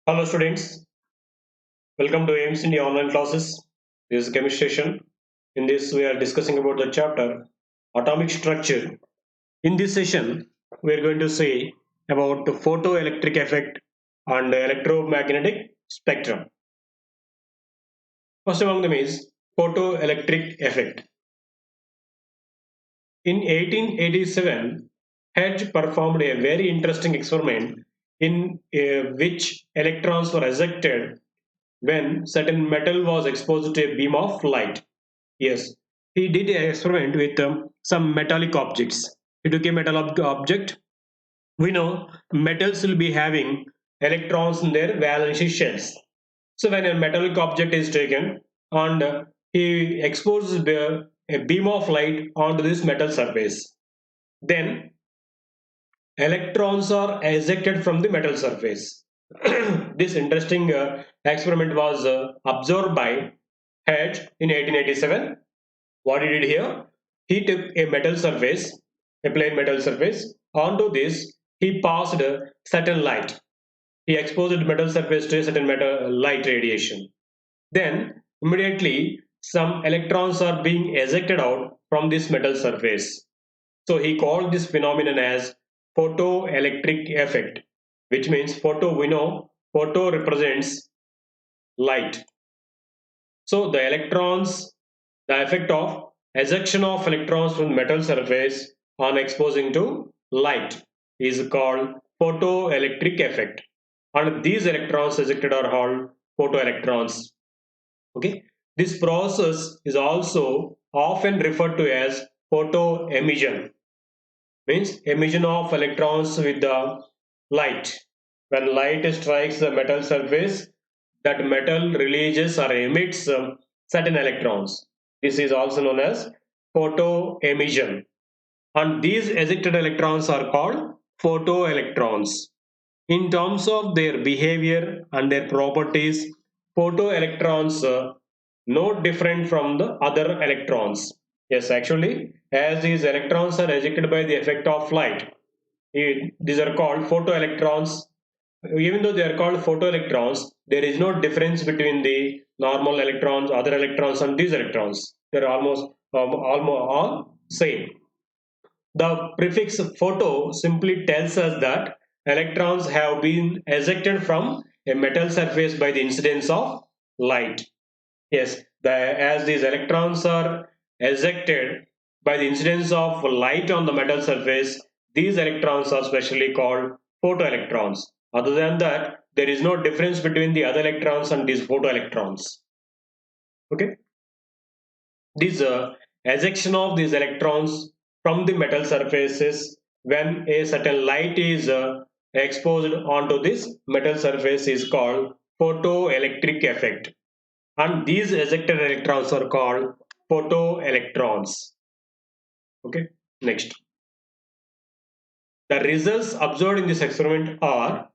Hello students, welcome to aimsindia online classes. This is chemistry session. In this we are discussing about the chapter atomic structure. In this session we are going to say about the photoelectric effect and electromagnetic spectrum. First among them is photoelectric effect. In 1887, Hedge performed a very interesting experiment in which electrons were ejected when certain metal was exposed to a beam of light. Yes, he did an experiment with some metallic objects. He took a object. We know metals will be having electrons in their valence shells. So when a metallic object is taken and he exposes a beam of light onto this metal surface, then electrons are ejected from the metal surface. This interesting experiment was observed by Hedge in 1887. What he did here, he took a metal surface, a plain metal surface. Onto this, he passed a certain light. He exposed the metal surface to a certain metal light radiation. Then, immediately, some electrons are being ejected out from this metal surface. So he called this phenomenon as photoelectric effect, which means photo, we know, photo represents light. So the electrons, the effect of ejection of electrons from metal surface on exposing to light is called photoelectric effect. And these electrons ejected are called photoelectrons. Okay, this process is also often referred to as photoemission, means emission of electrons with the light. When light strikes the metal surface, that metal releases or emits certain electrons. This is also known as photoemission. And these ejected electrons are called photoelectrons. In terms of their behavior and their properties, photoelectrons no different from the other electrons. Yes, actually, as these electrons are ejected by the effect of light, these are called photoelectrons. Even though they are called photoelectrons, there is no difference between the normal electrons, other electrons, and these electrons. They're almost all same. The prefix photo simply tells us that electrons have been ejected from a metal surface by the incidence of light. Yes, as these electrons are ejected by the incidence of light on the metal surface, these electrons are specially called photoelectrons. Other than that, there is no difference between the other electrons and these photoelectrons. Okay, this ejection of these electrons from the metal surfaces when a certain light is exposed onto this metal surface is called photoelectric effect, and these ejected electrons are called photoelectrons. Okay, next, the results observed in this experiment are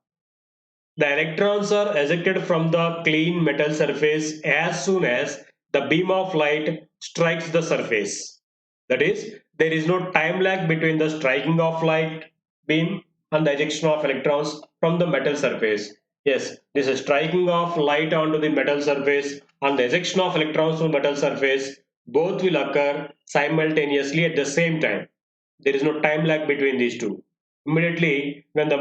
the electrons are ejected from the clean metal surface as soon as the beam of light strikes the surface. That is, there is no time lag between the striking of light beam and the ejection of electrons from the metal surface. Yes, this is striking of light onto the metal surface and the ejection of electrons from metal surface both will occur simultaneously at the same time. There is no time lag between these two. Immediately, when the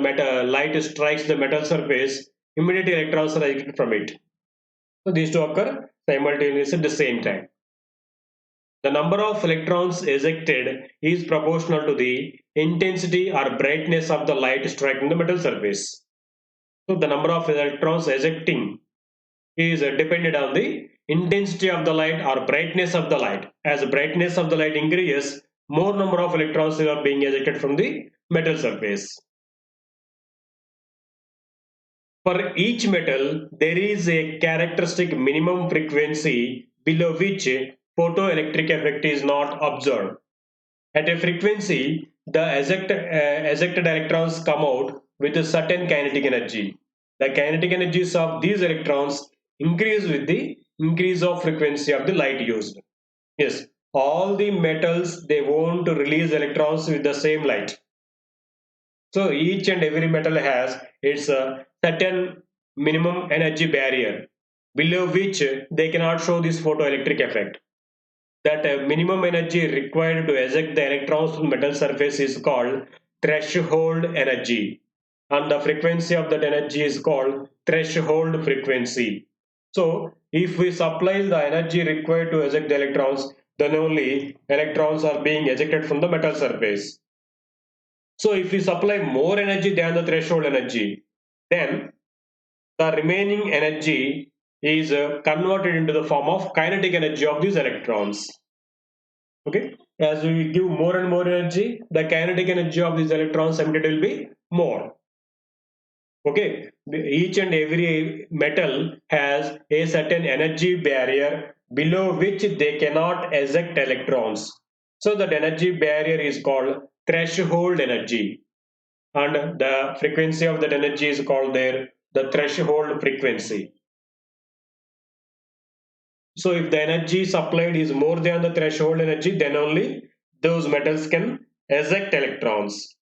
light strikes the metal surface, immediately electrons are ejected from it. So these two occur simultaneously at the same time. The number of electrons ejected is proportional to the intensity or brightness of the light striking the metal surface. So the number of electrons ejecting is dependent on the intensity of the light or brightness of the light. As the brightness of the light increases, more number of electrons are being ejected from the metal surface. For each metal, there is a characteristic minimum frequency below which photoelectric effect is not observed. At a frequency, the ejected electrons come out with a certain kinetic energy. The kinetic energies of these electrons increase with the increase of frequency of the light used. Yes, all the metals, they want to release electrons with the same light. So each and every metal has its certain minimum energy barrier below which they cannot show this photoelectric effect. That minimum energy required to eject the electrons from metal surface is called threshold energy, and the frequency of that energy is called threshold frequency. So if we supply the energy required to eject the electrons, then only electrons are being ejected from the metal surface. So if we supply more energy than the threshold energy, then the remaining energy is converted into the form of kinetic energy of these electrons. Okay, as we give more and more energy, the kinetic energy of these electrons emitted will be more. Okay, each and every metal has a certain energy barrier below which they cannot eject electrons. So that energy barrier is called threshold energy, and the frequency of that energy is called the threshold frequency. So if the energy supplied is more than the threshold energy, then only those metals can eject electrons.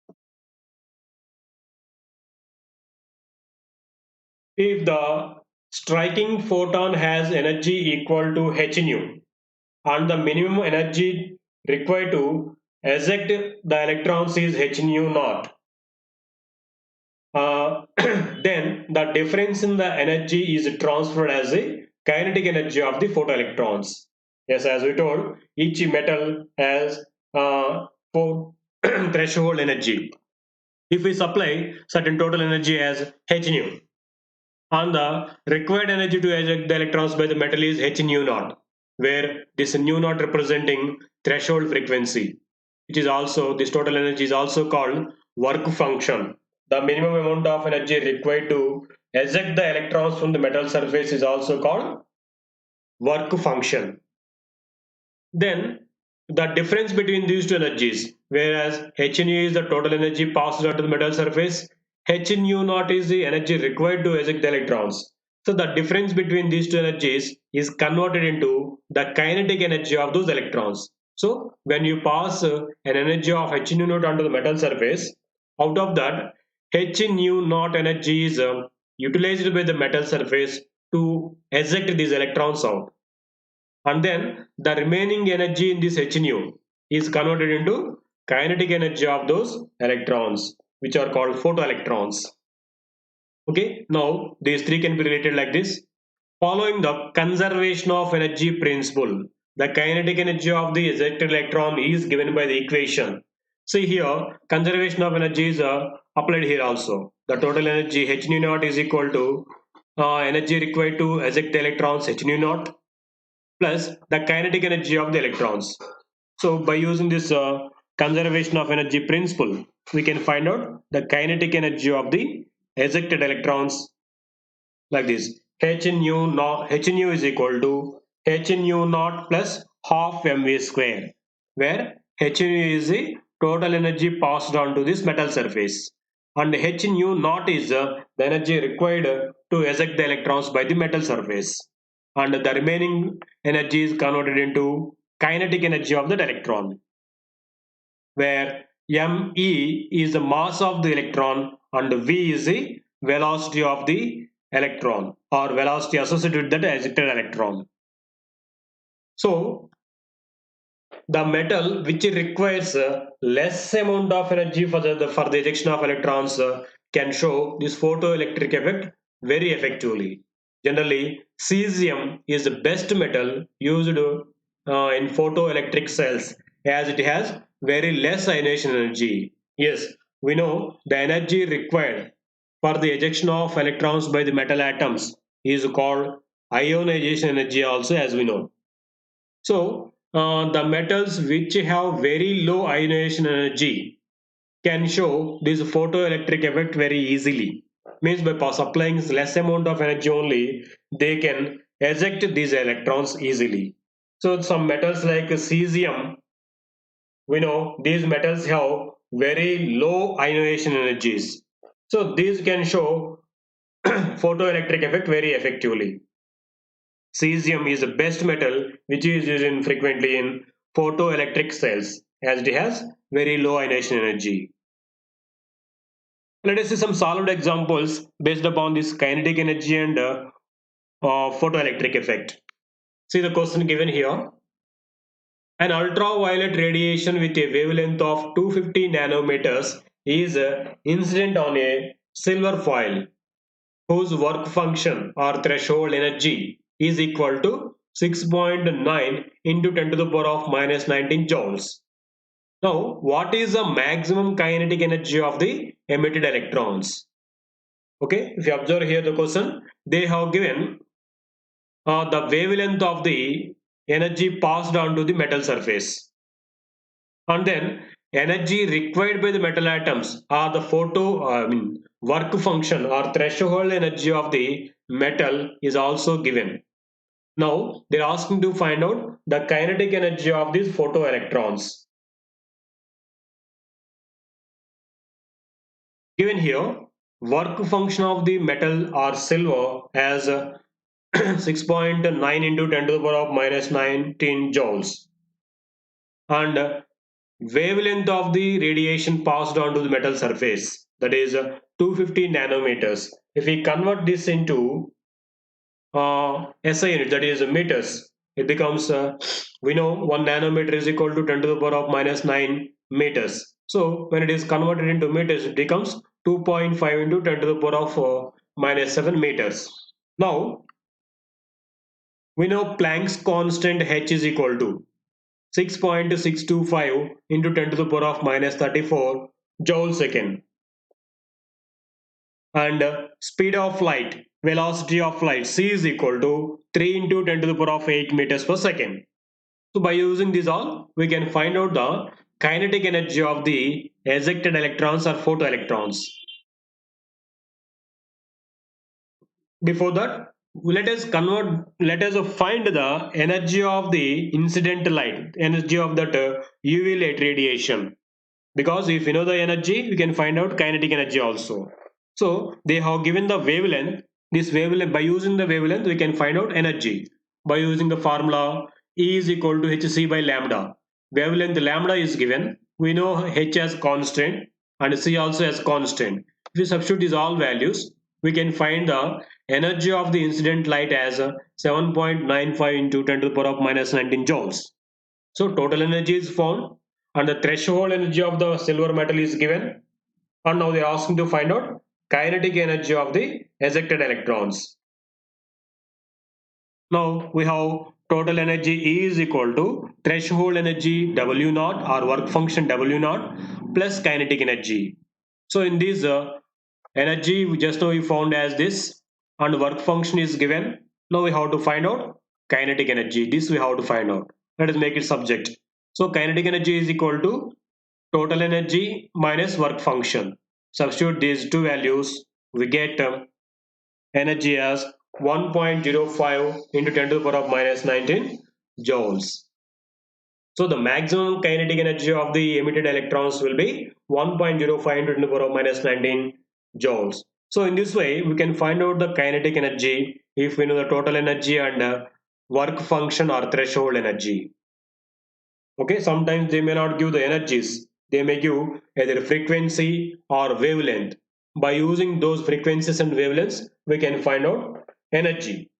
If the striking photon has energy equal to h nu and the minimum energy required to eject the electrons is h nu naught, then the difference in the energy is transferred as a kinetic energy of the photoelectrons. Yes, as we told, each metal has four threshold energy. If we supply certain total energy as h nu, and the required energy to eject the electrons by the metal is h nu naught, where this nu naught representing threshold frequency, which is also this total energy is also called work function. The minimum amount of energy required to eject the electrons from the metal surface is also called work function. Then the difference between these two energies, whereas h nu is the total energy passed onto the metal surface, h nu naught is the energy required to eject the electrons. So the difference between these two energies is converted into the kinetic energy of those electrons. So when you pass an energy of h nu naught onto the metal surface, out of that h nu naught energy is utilized by the metal surface to eject these electrons out, and then the remaining energy in this h nu is converted into kinetic energy of those electrons, which are called photoelectrons. Okay, now these three can be related like this. Following the conservation of energy principle, the kinetic energy of the ejected electron is given by the equation. See here, conservation of energy is applied here also. The total energy h nu naught is equal to energy required to eject the electrons h nu naught plus the kinetic energy of the electrons. So by using this conservation of energy principle, we can find out the kinetic energy of the ejected electrons like this. H nu naught, H nu is equal to H nu naught plus half mv square, where H nu is the total energy passed on to this metal surface, and H nu naught is the energy required to eject the electrons by the metal surface, and the remaining energy is converted into kinetic energy of that electron, where me is the mass of the electron and v is the velocity of the electron or velocity associated with that ejected electron. So the metal which requires less amount of energy for the ejection of electrons can show this photoelectric effect very effectively. Generally, cesium is the best metal used in photoelectric cells, as it has very less ionization energy. Yes, we know the energy required for the ejection of electrons by the metal atoms is called ionization energy also, as we know. So the metals which have very low ionization energy can show this photoelectric effect very easily. Means by supplying less amount of energy only, they can eject these electrons easily. So some metals like cesium, we know these metals have very low ionization energies. So these can show photoelectric effect very effectively. Cesium is the best metal which is used frequently in photoelectric cells, as it has very low ionization energy. Let us see some solved examples based upon this kinetic energy and photoelectric effect. See the question given here. An ultraviolet radiation with a wavelength of 250 nanometers is incident on a silver foil whose work function or threshold energy is equal to 6.9 into 10 to the power of minus 19 joules. Now, what is the maximum kinetic energy of the emitted electrons? Okay, if you observe here the question, they have given the wavelength of the energy passed on to the metal surface, and then energy required by the metal atoms are the work function or threshold energy of the metal is also given. Now they're asking to find out the kinetic energy of these photoelectrons. Given here, work function of the metal or silver as 6.9 into 10 to the power of minus 19 joules, and wavelength of the radiation passed on to the metal surface, that is 250 nanometers. If we convert this into SI unit, that is meters, it becomes we know 1 nanometer is equal to 10 to the power of minus 9 meters. So when it is converted into meters, it becomes 2.5 into 10 to the power of minus 7 meters. Now we know Planck's constant H is equal to 6.625 into 10 to the power of minus 34 joule second, and speed of light, velocity of light c is equal to 3 into 10 to the power of 8 meters per second. So by using this all, we can find out the kinetic energy of the ejected electrons or photoelectrons. Before that, let us find the energy of the incident light, energy of that UV light radiation. Because if you know the energy, we can find out kinetic energy also. So they have given the wavelength. This wavelength, by using the wavelength, we can find out energy by using the formula E is equal to hc by lambda. Wavelength lambda is given. We know h as constant and c also as constant. If we substitute these all values, we can find the energy of the incident light as 7.95 into 10 to the power of minus 19 joules. So total energy is found, and the threshold energy of the silver metal is given, and now they are asking to find out kinetic energy of the ejected electrons. Now we have total energy E is equal to threshold energy W naught or work function W naught plus kinetic energy. So in this energy we just now we found as this, and work function is given. Now we have to find out kinetic energy. This we have to find out. Let us make it subject. So kinetic energy is equal to total energy minus work function. Substitute these two values, we get energy as 1.05 into 10 to the power of minus 19 joules. So the maximum kinetic energy of the emitted electrons will be 1.05 into 10 to the power of minus 19 joules. So in this way, we can find out the kinetic energy if we know the total energy and work function or threshold energy. Okay, sometimes they may not give the energies, they may give either frequency or wavelength. By using those frequencies and wavelengths, we can find out energy.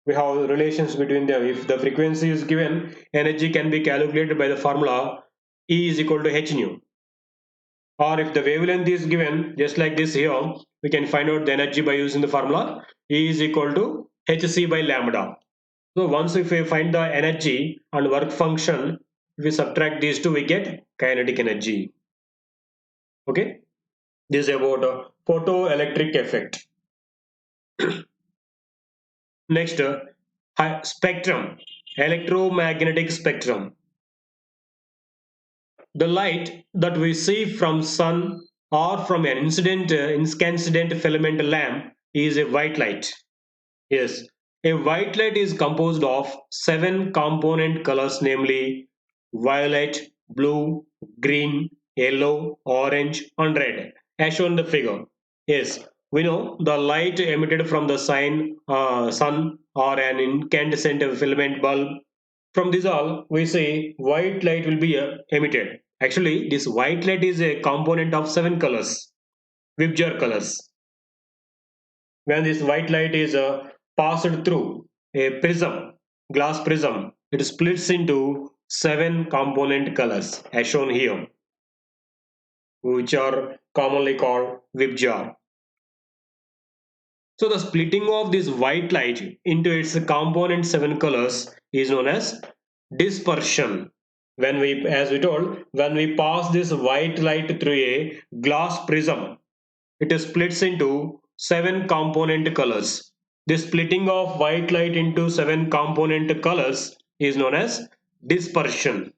We have relations between them. If the frequency is given, energy can be calculated by the formula E is equal to h nu. Or if the wavelength is given just like this here, we can find out the energy by using the formula E is equal to hc by lambda. So once if we find the energy and work function, if we subtract these two, we get kinetic energy. Okay, this is about photoelectric effect. Next, spectrum, electromagnetic spectrum. The light that we see from sun or from an incandescent filament lamp is a white light. Yes, a white light is composed of 7 component colors, namely violet, blue, green, yellow, orange, and red, as shown in the figure. Yes, we know the light emitted from the sun or an incandescent filament bulb. From this all, we say white light will be emitted. Actually, this white light is a component of 7 colors. Whipjar colors. When this white light is passed through a prism, glass prism, it splits into 7 component colors as shown here, which are commonly called Whipjar. So the splitting of this white light into its component 7 colors is known as dispersion. When we, as we told, when we pass this white light through a glass prism, it splits into 7 component colors. The splitting of white light into 7 component colors is known as dispersion.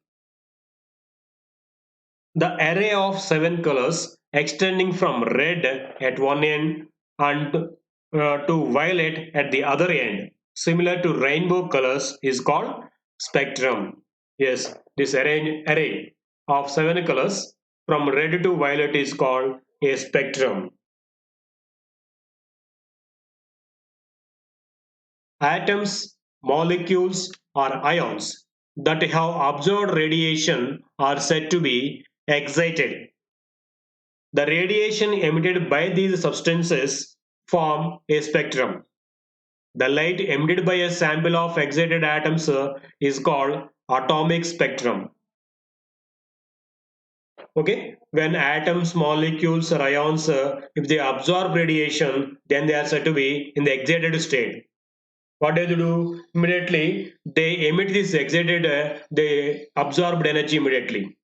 The array of 7 colors extending from red at one end and to violet at the other end, similar to rainbow colors, is called spectrum. Yes, this array of 7 colors from red to violet is called a spectrum. Atoms, molecules, or ions that have absorbed radiation are said to be excited. The radiation emitted by these substances form a spectrum. The light emitted by a sample of excited atoms is called atomic spectrum. Okay, when atoms, molecules, or ions, if they absorb radiation, then they are said to be in the excited state. What do they do? Immediately, they emit this excited, they absorbed energy immediately.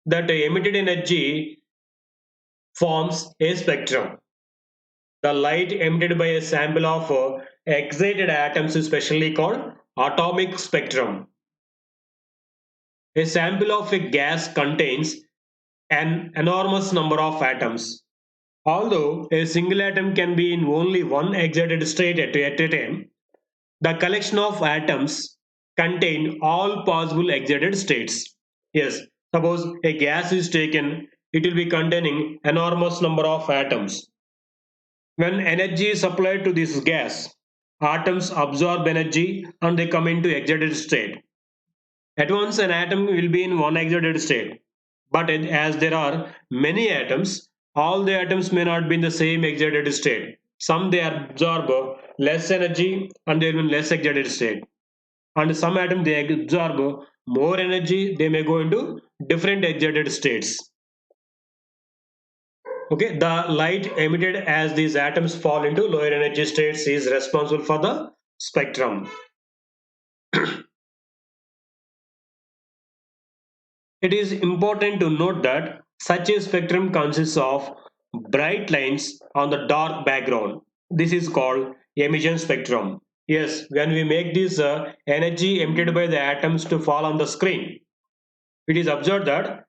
That emitted energy forms a spectrum. The light emitted by a sample of excited atoms is specially called atomic spectrum. A sample of a gas contains an enormous number of atoms. Although a single atom can be in only one excited state at a time, the collection of atoms contain all possible excited states. Yes, suppose a gas is taken, it will be containing enormous number of atoms. When energy is applied to this gas, atoms absorb energy and they come into excited state. At once an atom will be in one excited state. But as there are many atoms, all the atoms may not be in the same excited state. Some they absorb less energy and they will be in less excited state. And some atoms they absorb more energy, they may go into different excited states. Okay, the light emitted as these atoms fall into lower energy states is responsible for the spectrum. It is important to note that such a spectrum consists of bright lines on the dark background. This is called emission spectrum. Yes, when we make this energy emitted by the atoms to fall on the screen, it is observed that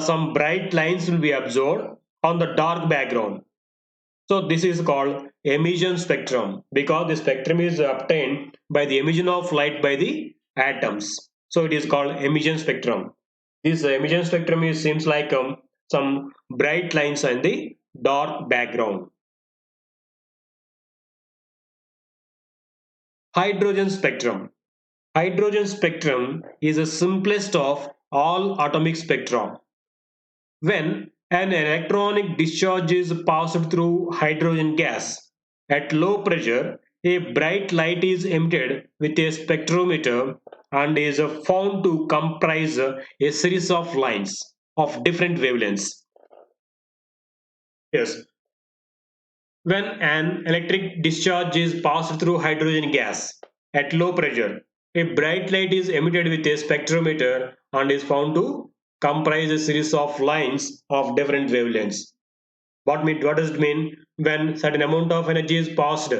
some bright lines will be absorbed on the dark background. So this is called emission spectrum because the spectrum is obtained by the emission of light by the atoms. So it is called emission spectrum. This emission spectrum is seems like some bright lines on the dark background. Hydrogen spectrum. Hydrogen spectrum is the simplest of all atomic spectra. When an electronic discharge is passed through hydrogen gas at low pressure, a bright light is emitted with a spectrometer and is found to comprise a series of lines of different wavelengths. Yes, when an electric discharge is passed through hydrogen gas at low pressure, a bright light is emitted with a spectrometer and is found to comprise a series of lines of different wavelengths. What does it mean? When certain amount of energy is passed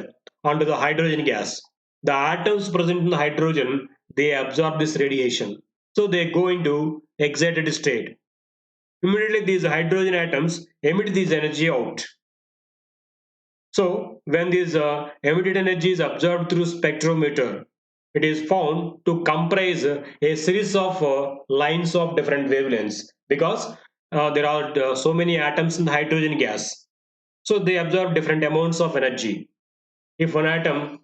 onto the hydrogen gas, the atoms present in the hydrogen they absorb this radiation. So they go into excited state. Immediately these hydrogen atoms emit this energy out. So when this emitted energy is absorbed through spectrometer, it is found to comprise a series of lines of different wavelengths because there are so many atoms in the hydrogen gas. So they absorb different amounts of energy. If one atom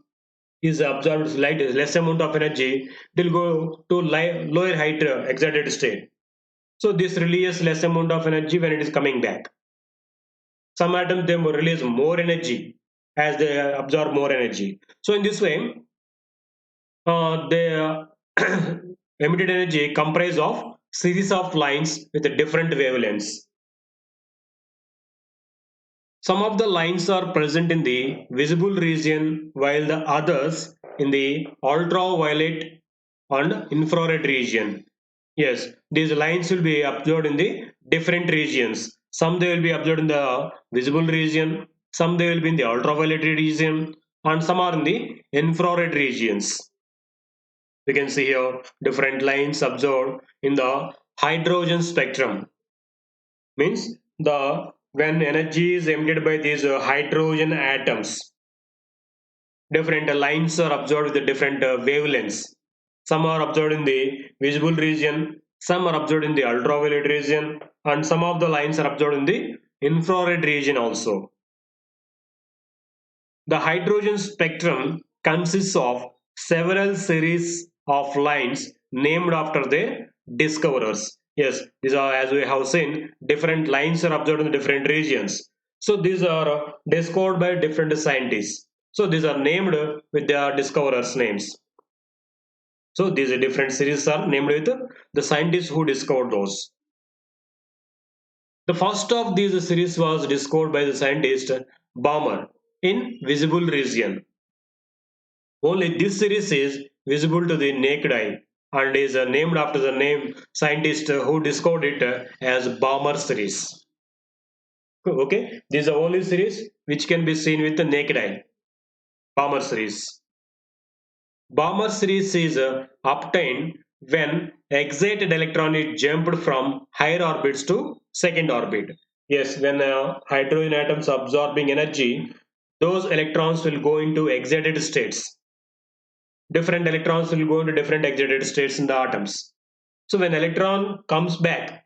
is absorbed less amount of energy, it will go to lower excited state. So this releases less amount of energy when it is coming back. Some atoms they will release more energy as they absorb more energy. So in this way, the emitted energy comprise of series of lines with different wavelengths. Some of the lines are present in the visible region while the others in the ultraviolet and infrared region. Yes, these lines will be observed in the different regions. Some they will be observed in the visible region, some they will be in the ultraviolet region, and some are in the infrared regions. We can see here different lines observed in the hydrogen spectrum. Means the when energy is emitted by these hydrogen atoms, different lines are observed with the different wavelengths. Some are observed in the visible region, some are observed in the ultraviolet region, and some of the lines are observed in the infrared region also. The hydrogen spectrum consists of several series of lines named after their discoverers. Yes, these are, as we have seen, different lines are observed in different regions. So these are discovered by different scientists. So these are named with their discoverers' names. So these different series are named with the scientists who discovered those. The first of these series was discovered by the scientist Balmer in visible region. Only this series is visible to the naked eye and is named after the name scientist who discovered it as Balmer series. Okay, this is the only series which can be seen with the naked eye. Balmer series. Balmer series is obtained when excited electron is jumped from higher orbits to second orbit. Yes, when hydrogen atoms absorbing energy, those electrons will go into excited states. Different electrons will go into different excited states in the atoms. So when electron comes back,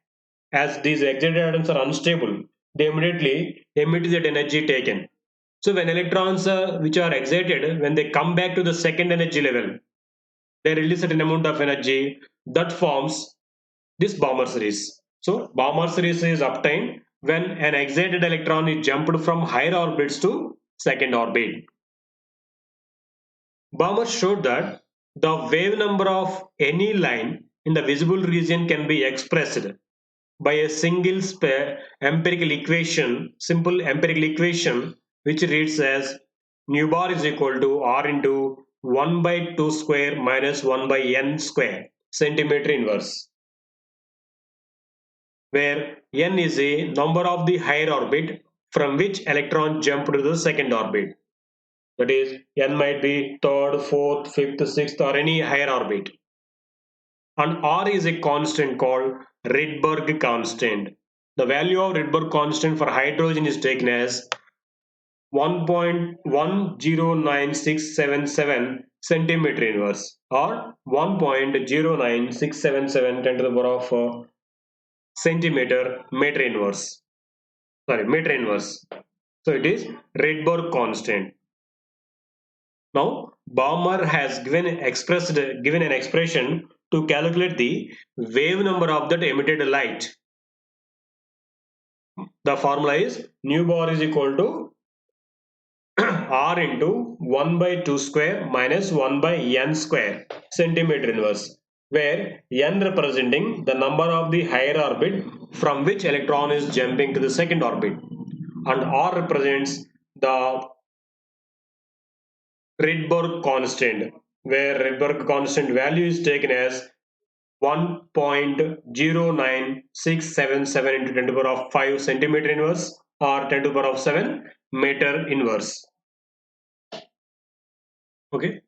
as these excited atoms are unstable, they immediately emit that energy taken. So when electrons which are excited, when they come back to the second energy level, they release certain amount of energy that forms this Balmer series. So Balmer series is obtained when an excited electron is jumped from higher orbits to second orbit. Balmer showed that the wave number of any line in the visible region can be expressed by a single empirical equation, simple empirical equation, which reads as nu bar is equal to r into 1 by 2 square minus 1 by n square centimeter inverse, where n is a number of the higher orbit from which electron jump to the second orbit. That is, n might be third, fourth, fifth, sixth, or any higher orbit. And r is a constant called Redbird constant. The value of Redbird constant for hydrogen is taken as 1.109677 centimeter inverse or 1.09677 10 to the power of centimeter meter inverse. Sorry, meter inverse. So it is Redbird constant. Now, Balmer has given an expression to calculate the wave number of that emitted light. The formula is nu bar is equal to r into 1 by 2 square minus 1 by n square centimeter inverse, where n representing the number of the higher orbit from which electron is jumping to the second orbit, and r represents the Redbird constant, where Redbird constant value is taken as 1.09677 into 10 to the power of 5 centimeter inverse or 10 to the power of 7 meter inverse. Okay.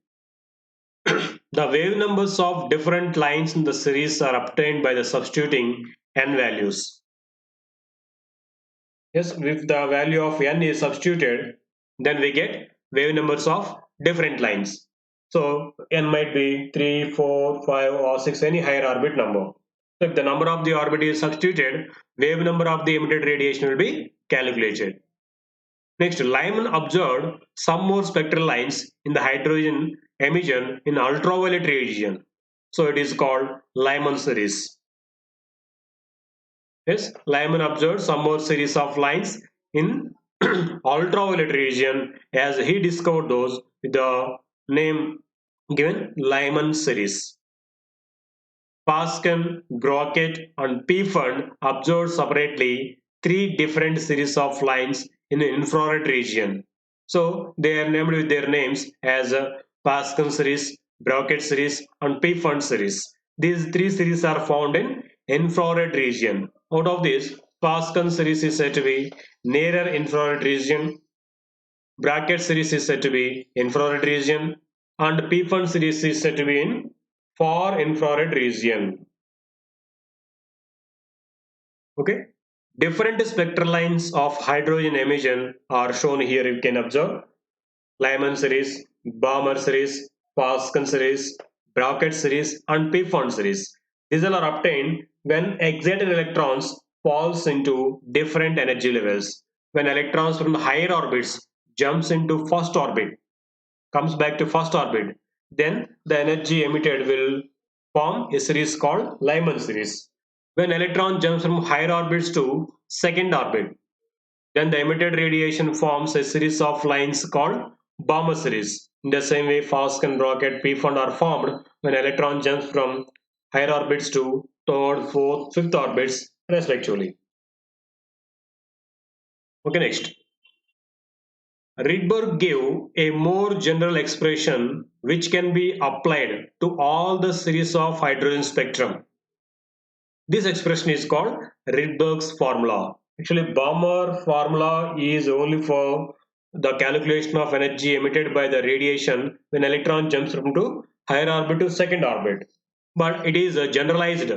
The wave numbers of different lines in the series are obtained by the substituting n values. Yes, if the value of n is substituted, then we get wave numbers of different lines. So n might be 3, 4, 5 or 6, any higher orbit number. So if the number of the orbit is substituted, wave number of the emitted radiation will be calculated. Next, Lyman observed some more spectral lines in the hydrogen emission in ultraviolet region. So it is called Lyman series. Yes, Lyman observed some more series of lines in ultraviolet region, as he discovered those with the name given Lyman series. Pascal, Brocket, and Pfund observed separately three different series of lines in the infrared region. So they are named with their names as Pascal series, Brocket series, and Pfund series. These three series are found in infrared region. Out of this, Pascal series is said to be nearer infrared region, Bracket series is said to be infrared region, and Pfund series is said to be in far infrared region. Okay, different spectral lines of hydrogen emission are shown here. You can observe Lyman series, Balmer series, Pascal series, Bracket series, and Pfund series. These all are obtained when excited electrons falls into different energy levels. When electrons from the higher orbits jumps into first orbit, comes back to first orbit, then the energy emitted will form a series called Lyman series. When electron jumps from higher orbits to second orbit, then the emitted radiation forms a series of lines called Balmer series. In the same way, fast and rocket P-fund are formed when electron jumps from higher orbits to third, fourth, fifth orbits respectively. Okay, next. Redbird gave a more general expression which can be applied to all the series of hydrogen spectrum. This expression is called Rydberg's formula. Actually, Balmer formula is only for the calculation of energy emitted by the radiation when electron jumps from to higher orbit to second orbit. But it is a generalized.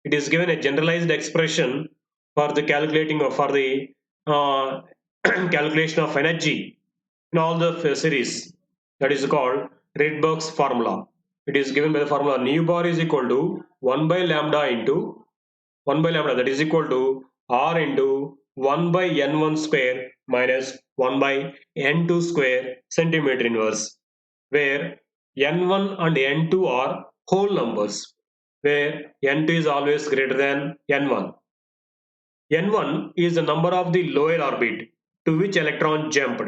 It is given a generalized expression for the calculating of for the uh, calculation of energy in all the series. That is called Rydberg's formula. It is given by the formula nu bar is equal to 1 by lambda into 1 by lambda, that is equal to R into 1 by n1 square minus 1 by n2 square centimeter inverse, where n1 and n2 are whole numbers, where n2 is always greater than n1. n1 is the number of the lower orbit to which electron jumped,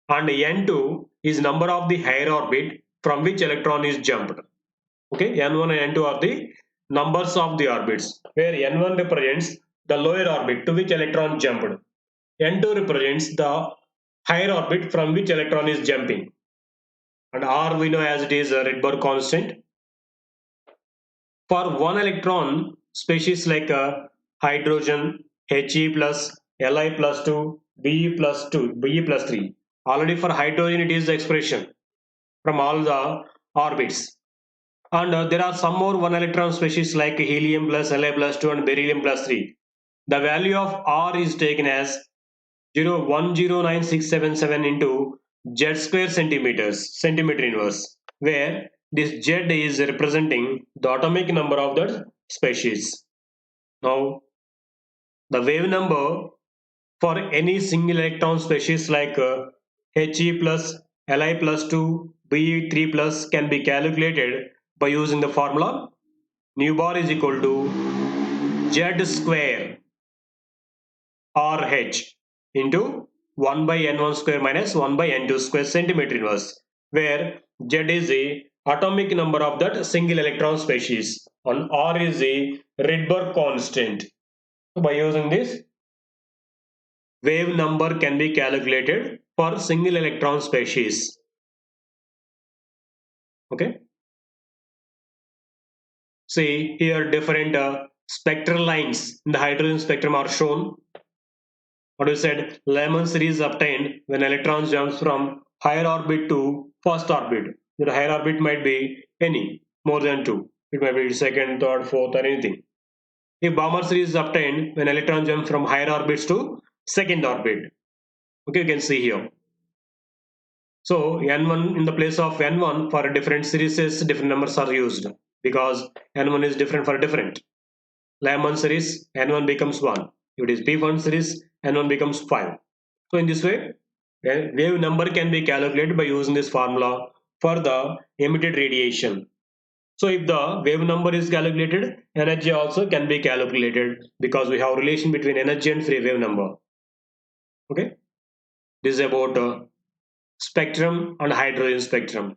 and n2 is number of the higher orbit from which electron is jumped. Okay, n1 and n2 are the numbers of the orbits, where n1 represents the lower orbit to which electron jumped, n2 represents the higher orbit from which electron is jumping, and r we know as it is a Redbird constant. For one electron species like hydrogen, He plus, Li plus 2, Be plus 3. Already for hydrogen it is the expression from all the orbits. And there are some more one electron species like helium plus, Li plus 2 and beryllium plus 3. The value of R is taken as 0.10967 into Z square centimeter inverse, where this Z is representing the atomic number of that species. Now, the wave number for any single electron species like He plus, Li plus 2, Be3 plus can be calculated by using the formula nu bar is equal to Z square RH into 1 by n1 square minus 1 by n2 square centimeter inverse, where Z is the atomic number of that single electron species and R is the Rydberg constant. So by using this, wave number can be calculated for single electron species. Okay. See here different spectral lines in the hydrogen spectrum are shown. What we said, Lyman series obtained when electrons jumps from higher orbit to first orbit. The higher orbit might be any more than two. It might be second, third, fourth, or anything. If Balmer series is obtained when electron jumps from higher orbits to second orbit. Okay, you can see here. So n1 in the place of n1 for different series, different numbers are used because n1 is different for different. Lyman series, n1 becomes 1. If it is P1 series, n1 becomes 5. So in this way, wave number can be calculated by using this formula for the emitted radiation. So if the wave number is calculated, energy also can be calculated because we have relation between energy and free wave number. Okay, this is about spectrum and hydrogen spectrum.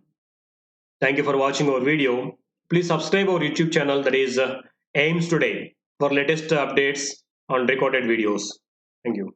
Thank you for watching our video. Please subscribe our YouTube channel, that is Aims Today, for latest updates on recorded videos. Thank you.